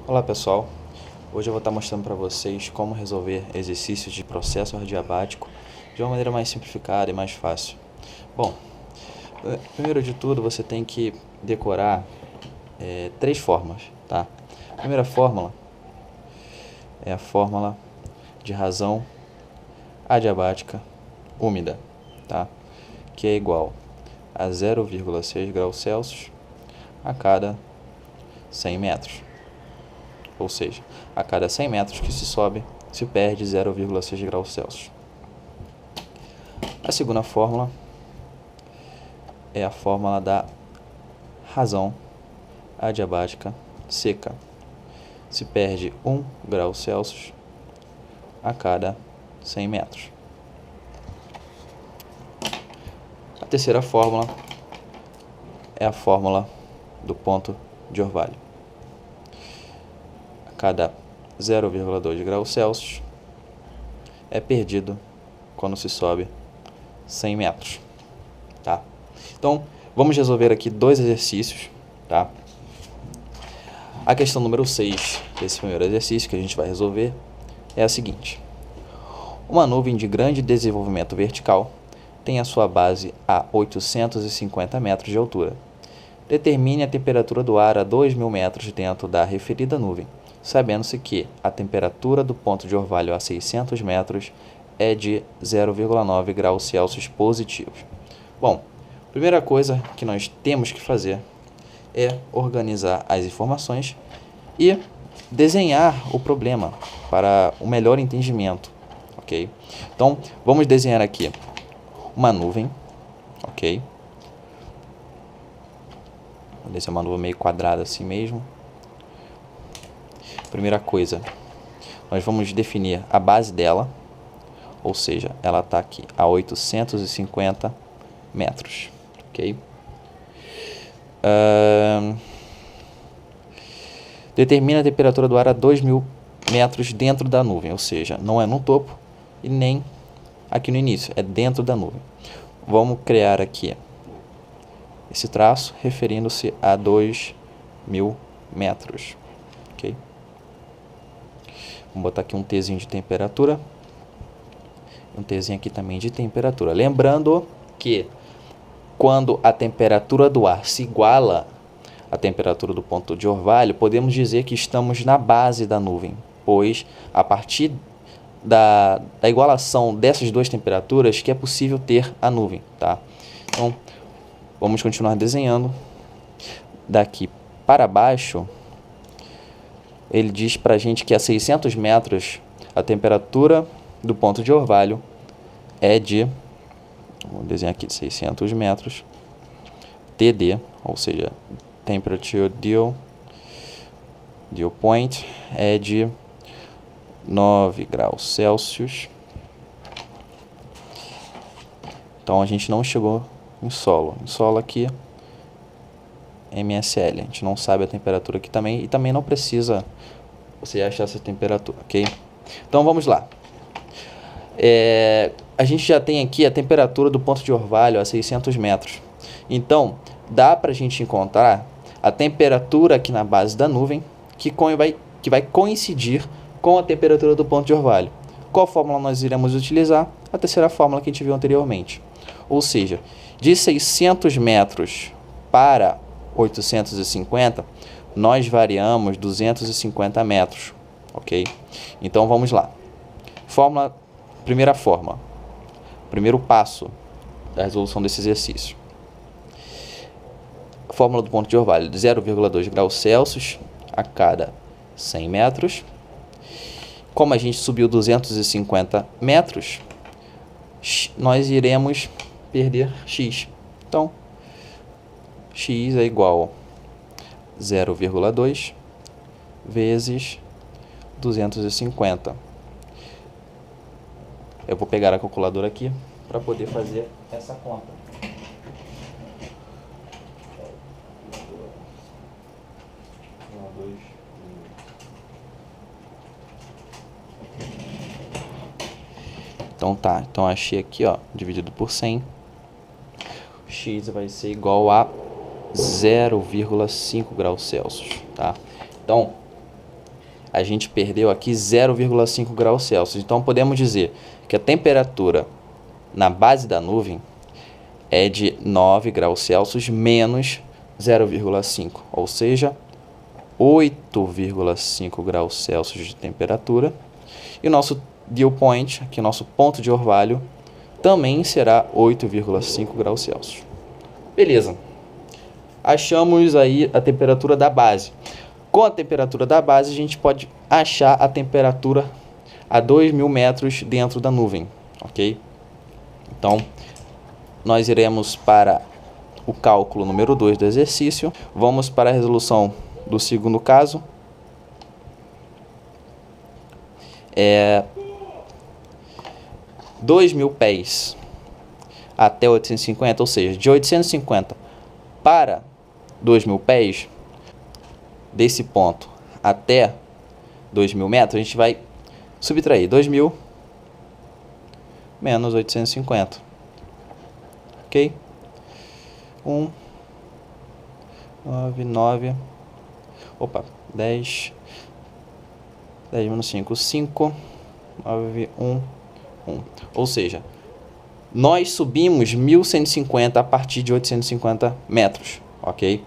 Olá pessoal, hoje eu vou estar mostrando para vocês como resolver exercícios de processo adiabático de uma maneira mais simplificada e mais fácil. Bom, primeiro de tudo você tem que decorar três fórmulas, tá? A primeira fórmula é a fórmula de razão adiabática úmida, tá? Que é igual a 0,6 graus Celsius a cada 100 metros. Ou seja, a cada 100 metros que se sobe, se perde 0,6 graus Celsius. A segunda fórmula é a fórmula da razão adiabática seca. Se perde 1 grau Celsius a cada 100 metros. A terceira fórmula é a fórmula do ponto de orvalho. Cada 0,2 graus Celsius é perdido quando se sobe 100 metros, tá? Então, vamos resolver aqui dois exercícios, tá? A questão número 6 desse primeiro exercício que a gente vai resolver é a seguinte. Uma nuvem de grande desenvolvimento vertical tem a sua base a 850 metros de altura. Determine a temperatura do ar a 2.000 metros dentro da referida nuvem, sabendo-se que a temperatura do ponto de orvalho a 600 metros é de 0,9 graus Celsius positivos. Bom, a primeira coisa que nós temos que fazer é organizar as informações e desenhar o problema para o melhor entendimento, ok? Então, vamos desenhar aqui uma nuvem, ok? Vou desenhar uma nuvem meio quadrada assim mesmo. Primeira coisa, nós vamos definir a base dela, ou seja, ela está aqui a 850 metros, ok? Determina a temperatura do ar a 2.000 metros dentro da nuvem, ou seja, não é no topo e nem aqui no início, é dentro da nuvem. Vamos criar aqui esse traço referindo-se a 2.000 metros, ok? Vamos botar aqui um Tzinho de temperatura. Um Tzinho aqui também de temperatura. Lembrando que quando a temperatura do ar se iguala à temperatura do ponto de orvalho, podemos dizer que estamos na base da nuvem, pois a partir da igualação dessas duas temperaturas que é possível ter a nuvem, tá? Então, vamos continuar desenhando. Daqui para baixo, ele diz para a gente que a 600 metros a temperatura do ponto de orvalho é de, vou desenhar aqui, 600 metros, TD, ou seja, temperature dew point é de 9 graus Celsius. Então a gente não chegou em solo. Em solo aqui, MSL. A gente não sabe a temperatura aqui também. E também não precisa você achar essa temperatura, ok? Então vamos lá. A gente já tem aqui a temperatura do ponto de orvalho a 600 metros. Então, dá para a gente encontrar a temperatura aqui na base da nuvem que vai coincidir com a temperatura do ponto de orvalho. Qual fórmula nós iremos utilizar? A terceira fórmula que a gente viu anteriormente. Ou seja, de 600 metros para 850, nós variamos 250 metros, ok? Então, vamos lá. Primeira fórmula, primeiro passo da resolução desse exercício. Fórmula do ponto de orvalho de 0,2 graus Celsius a cada 100 metros. Como a gente subiu 250 metros, nós iremos perder x. Então, x é igual a 0,2 vezes 250. Eu vou pegar a calculadora aqui para poder fazer essa conta. Então tá, então achei aqui, ó, dividido por 100, x vai ser igual a 0,5 graus Celsius, tá? Então, a gente perdeu aqui 0,5 graus Celsius. Então, podemos dizer que a temperatura na base da nuvem é de 9 graus Celsius menos 0,5, ou seja, 8,5 graus Celsius de temperatura. E o nosso dew point, aqui nosso ponto de orvalho, também será 8,5 graus Celsius. Beleza. Achamos aí a temperatura da base. Com a temperatura da base, a gente pode achar a temperatura a 2.000 metros dentro da nuvem, ok? Então, nós iremos para o cálculo número 2 do exercício. Vamos para a resolução do segundo caso. 2.000 pés até 850, ou seja, de 850 para 2.000 pés, desse ponto até 2.000 metros, a gente vai subtrair 2.000 menos 850, ok? 1, 9, 9, opa, 10 menos 5, 5, 9, 1, 1. Ou seja, nós subimos 1.150 a partir de 850 metros, ok?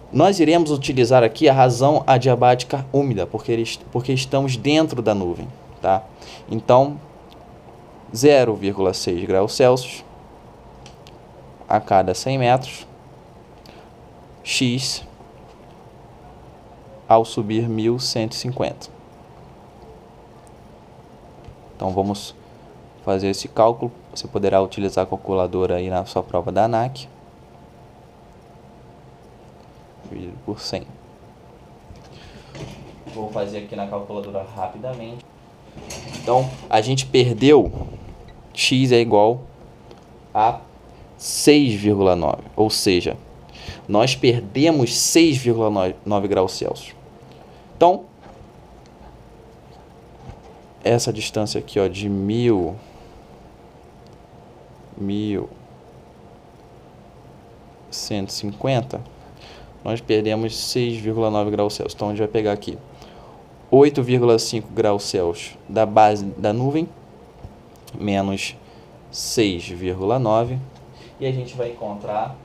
Nós iremos utilizar aqui a razão adiabática úmida, porque estamos dentro da nuvem, tá? Então, 0,6 graus Celsius a cada 100 metros, x ao subir 1.150. Então, vamos fazer esse cálculo. Você poderá utilizar a calculadora aí na sua prova da ANAC. Dividido por 100. Vou fazer aqui na calculadora rapidamente. Então, a gente perdeu x é igual a 6,9. Ou seja, nós perdemos 6,9 graus Celsius. Então, essa distância aqui, ó, de 1.150, nós perdemos 6,9 graus Celsius. Então, a gente vai pegar aqui 8,5 graus Celsius da base da nuvem, menos 6,9, e a gente vai encontrar,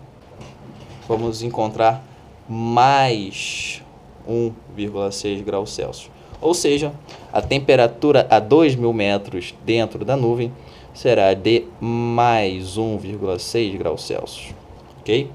vamos encontrar mais 1,6 graus Celsius. Ou seja, a temperatura a 2.000 metros dentro da nuvem será de mais 1,6 graus Celsius, ok?